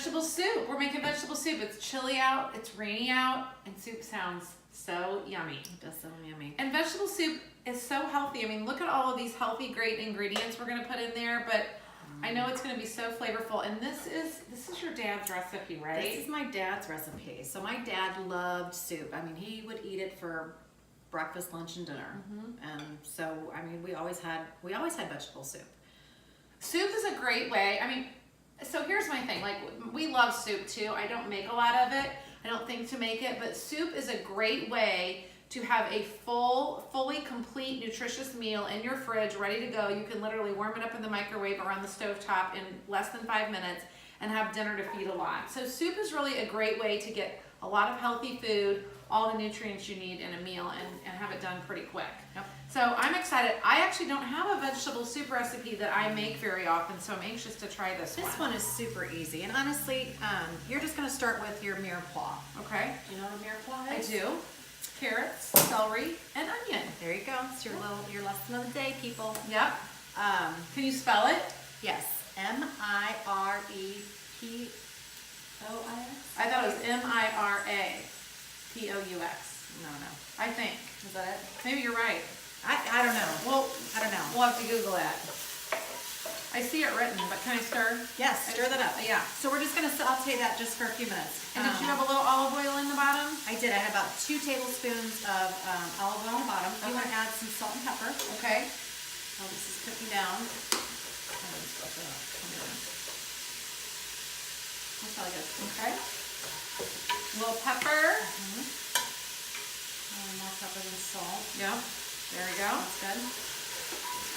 vegetable soup. We're making vegetable soup. It's chilly out, it's rainy out, and soup sounds so yummy. It does sound yummy. And vegetable soup is so healthy. I mean, look at all of these healthy, great ingredients we're gonna put in there, but I know it's gonna be so flavorful. And this is your dad's recipe, right? This is my dad's recipe. So my dad loved soup. I mean, he would eat it for breakfast, lunch, and dinner. And so, I mean, we always had vegetable soup. Soup is a great way. I mean, so here's my thing. Like, we love soup too. I don't make a lot of it. I don't think to make it, but soup is a great way to have a fully complete, nutritious meal in your fridge, ready to go. You can literally warm it up in the microwave or on the stovetop in less than 5 minutes and have dinner to feed a lot. So soup is really a great way to get a lot of healthy food, all the nutrients you need in a meal, and have it done pretty quick. Yep. So I'm excited. I actually don't have a vegetable soup recipe that I make very often, so I'm anxious to try this one. This one is super easy. And honestly, you're just going to start with your mirepoix. Okay. Do you know what a mirepoix I is? do. Carrots, celery, and onion. There you go. It's your lesson of the day, people. Yep. Can you spell it? Yes. M-I-R-E-P-O-I-X? I thought it was M-I-R-A-P-O-U-X. No. I think. Is that it? Maybe you're right. I don't know. Well, I don't know. we'll have to Google that. I see it written, but can I stir? Yes, stir that up. Yeah. So we're just going to saute that just for a few minutes. And did you have a little olive oil in the bottom? I did. I had about 2 tablespoons of olive oil on the bottom. You want to add some salt and pepper. Okay. While this is cooking down. That's probably good. Okay. A little pepper. More pepper than salt. Yep. There we go. That's good.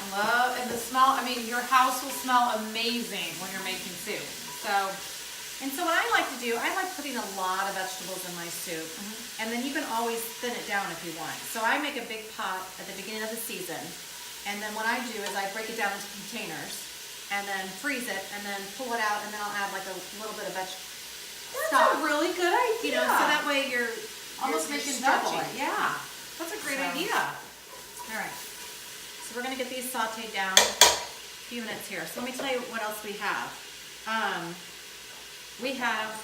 And the smell, I mean, your house will smell amazing when you're making soup. So what I like to do, I like putting a lot of vegetables in my soup. And then you can always thin it down if you want. So I make a big pot at the beginning of the season. And then what I do is I break it down into containers and then freeze it and then pull it out, and then I'll add like a little bit of vegetable stock. that's a really good idea. You know, so that way you're almost you're making stretching. double. Yeah. That's a great idea. All right. So we're going to get these sauteed down a few minutes here. So let me tell you what else we have. We have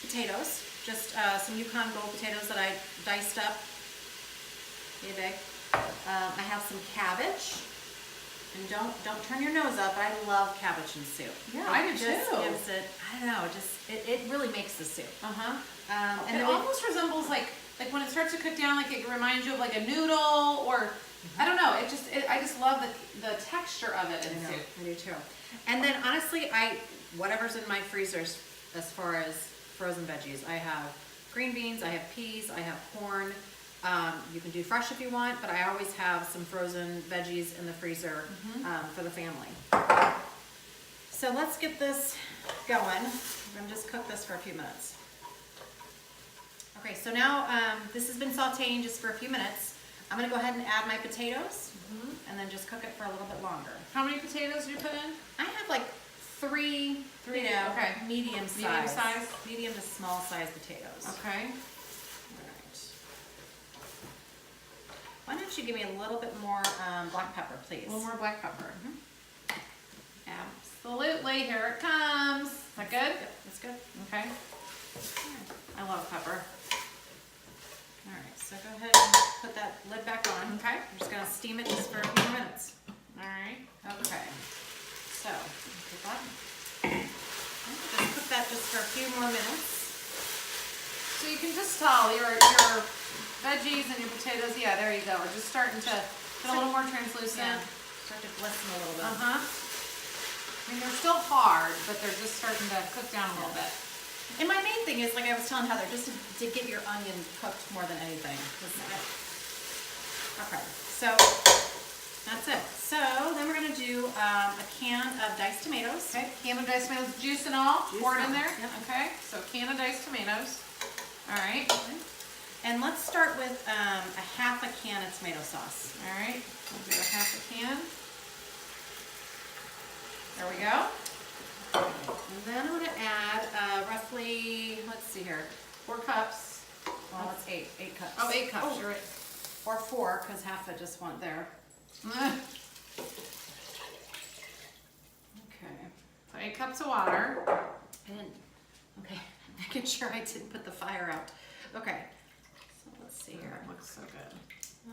potatoes, just some Yukon Gold potatoes that I diced up. Yay big. I have some cabbage. And don't turn your nose up. I love cabbage in soup. Yeah, I do too. Gives it, I don't know, it really makes the soup. And it almost resembles like when it starts to cook down, like it reminds you of like a noodle, or I don't know. I just love the texture of it in soup. I do too. And then honestly, whatever's in my freezers as far as frozen veggies, I have green beans, I have peas, I have corn. You can do fresh if you want, but I always have some frozen veggies in the freezer for the family. So let's get this going. We're going to just cook this for a few minutes. Okay, so now this has been sauteing just for a few minutes. I'm going to go ahead and add my potatoes and then just cook it for a little bit longer. How many potatoes do you put in? I have like three okay. medium to small size potatoes. Okay. Why don't you give me a little bit more black pepper, please? A little more black pepper. Absolutely. Here it comes. Is that good? Yep, that's good. Okay. I love pepper. All right, so go ahead and put that lid back on. Okay. I'm just going to steam it just for a few more minutes. All right. Okay. So, put that. Just cook that just for a few more minutes. So you can just tell your veggies and your potatoes, yeah, there you go, are just starting to get a little more translucent. Yeah, start to glisten a little bit. I mean, they're still hard, but they're just starting to cook down a little bit. And my main thing is, like I was telling Heather, just to get your onion cooked more than anything. Okay, so that's it. So then we're going to do a can of diced tomatoes. Okay, can of diced tomatoes, juice and all, pour it in there. Yep. Okay, so can of diced tomatoes. All right. Okay. And let's start with a half a can of tomato sauce. All right, we'll do a half a can. There we go. And then I'm going to add roughly, let's see here, 4 cups. Well, it's 8 cups. Oh, 8 cups, you're right. Or 4, because half I just went there. Okay. So 8 cups of water. I didn't. making sure I didn't put the fire out. Okay, so let's see here. It looks so good.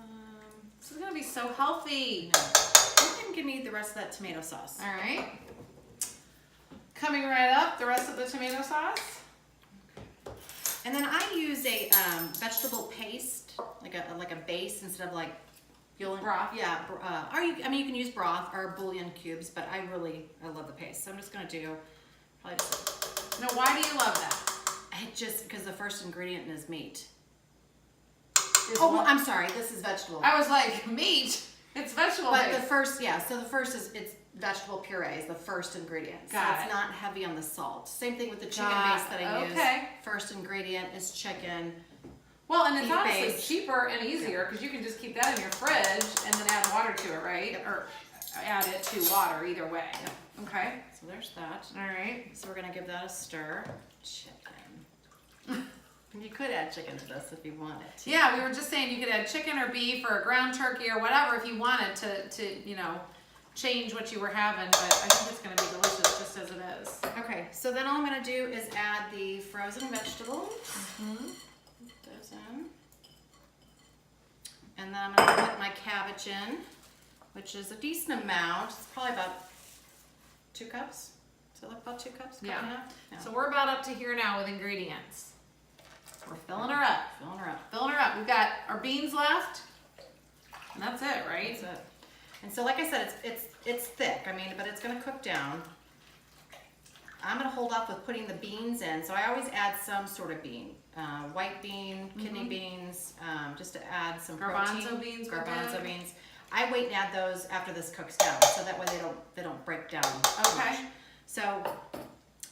This is gonna be so healthy. You can give me the rest of that tomato sauce. All right. Coming right up, the rest of the tomato sauce. And then I use a vegetable paste, like a base instead of like Broth. Yeah, or you can use broth or bouillon cubes, but I love the paste. So I'm just gonna do probably just. Now, why do you love that? Just because the first ingredient is meat. Well, I'm sorry. This is vegetable. I was like, meat. It's vegetable But based. the first, yeah. So the first it's vegetable puree is the first ingredient. Got so it's it. not heavy on the salt. Same thing with the chicken Got base that I use. okay. First ingredient is chicken. Well, and it's Beef honestly base. cheaper and easier because you can just keep that in your fridge and then add water to it, right? Yep. Or add it to water, either way. Yep. Okay. So there's that. All right. So we're gonna give that a stir. Chicken. You could add chicken to this if you wanted to. Yeah, we were just saying you could add chicken or beef or a ground turkey or whatever if you wanted to change what you were having, but I think it's gonna be delicious just as it is. Okay, so then all I'm gonna do is add the frozen vegetables. Put those in. And then I'm gonna put my cabbage in, which is a decent amount. It's probably about 2 cups. Does it look about 2 cups? Cup Yeah. and a half? Yeah. So we're about up to here now with ingredients. We're filling her up. Filling her up. Filling her up. We've got our beans left, and that's it, right? That's it. And so, like I said, it's thick. I mean, but it's gonna cook down. I'm gonna hold off with putting the beans in. So I always add some sort of bean, white bean, kidney beans, just to add some Garbanzo protein. beans were Garbanzo good. beans. I wait and add those after this cooks down, so that way they don't break down. Okay. Much. So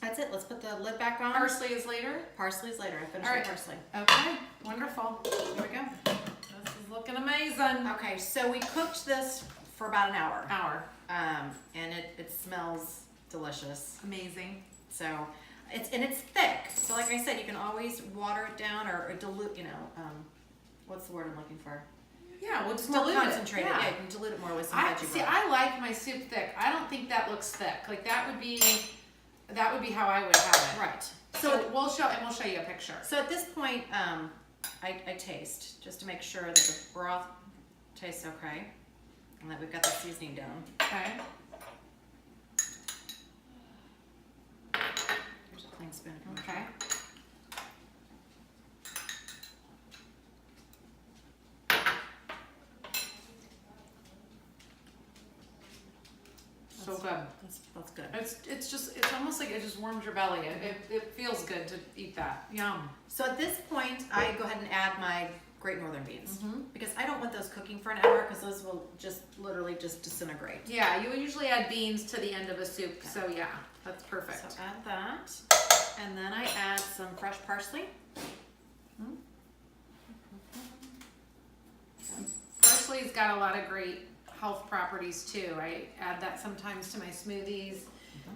that's it. Let's put the lid back on. Parsley is later. Parsley is later. I finished All right. the parsley. Okay, wonderful. Here we go. This is looking amazing. Okay, so we cooked this for about an hour. And it smells delicious. amazing. So it's thick. So like I said, you can always water it down or dilute. What's the word I'm looking for? Yeah, we'll just More dilute concentrated. it. Yeah, you can dilute it more with some veggie See, broth. I like my soup thick. I don't think that looks thick. Like that would be how I would have it. Right. So we'll show you a picture. So at this point, I taste just to make sure that the broth tastes okay, and that we've got the seasoning down. Okay. Here's a clean spoon. Okay. So good. That's good. It's almost like it just warms your belly. It feels good to eat that. Yum. So at this point, I go ahead and add my Great Northern beans Mm-hmm. because I don't want those cooking for an hour because those will just literally just disintegrate. Yeah, you would usually add beans to the end of a soup, so yeah, that's perfect. So add that, and then I add some fresh parsley. Parsley's got a lot of great health properties too. I add that sometimes to my smoothies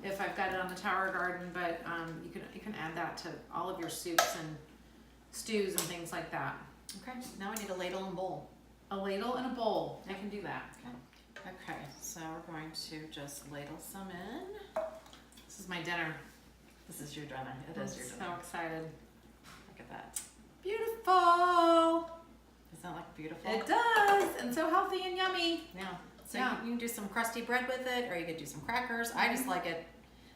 if I've got it on the tower garden, but you can add that to all of your soups and stews and things like that. Okay, now I need a ladle and bowl. A ladle and a bowl. I can do that. Okay, so we're going to just ladle some in. This is my dinner. This is your dinner. It is your So dinner. excited. Look at that. Beautiful. Does that look beautiful? It does, and so healthy and yummy. Yeah. So Yeah. you can do some crusty bread with it, or you could do some crackers. I just like it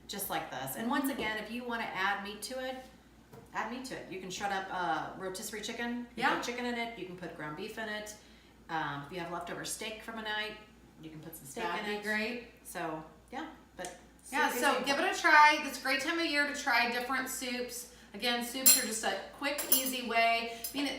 just like this. And once again, if you want to add meat to it, add meat to it. You can shred up rotisserie chicken. You Yeah. put chicken in it. You can put ground beef in it. If you have leftover steak from a night, you can put some steak That'd in be it. great. So yeah, but Yeah, super so easy. give it a try. It's a great time of year to try different soups. Again, soups are just a quick, easy way. I mean,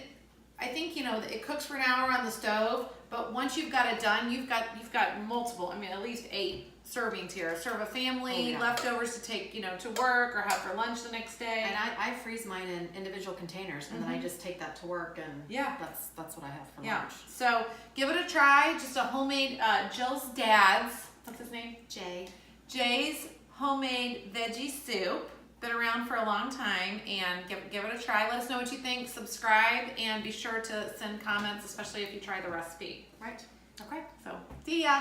I think it cooks for an hour on the stove, but once you've got it done, you've got multiple. I mean, at least 8 servings here. Serve a family, Oh, yeah. leftovers to take to work or have for lunch the next day. And I freeze mine in individual containers, and then I just take that to work, and Yeah. that's what I have for Yeah. lunch. So give it a try. Just a homemade Jill's dad's. What's his name? Jay's homemade veggie soup. Been around for a long time, and give it a try. Let us know what you think. Subscribe, and be sure to send comments, especially if you try the recipe. Right. Okay. So, see ya.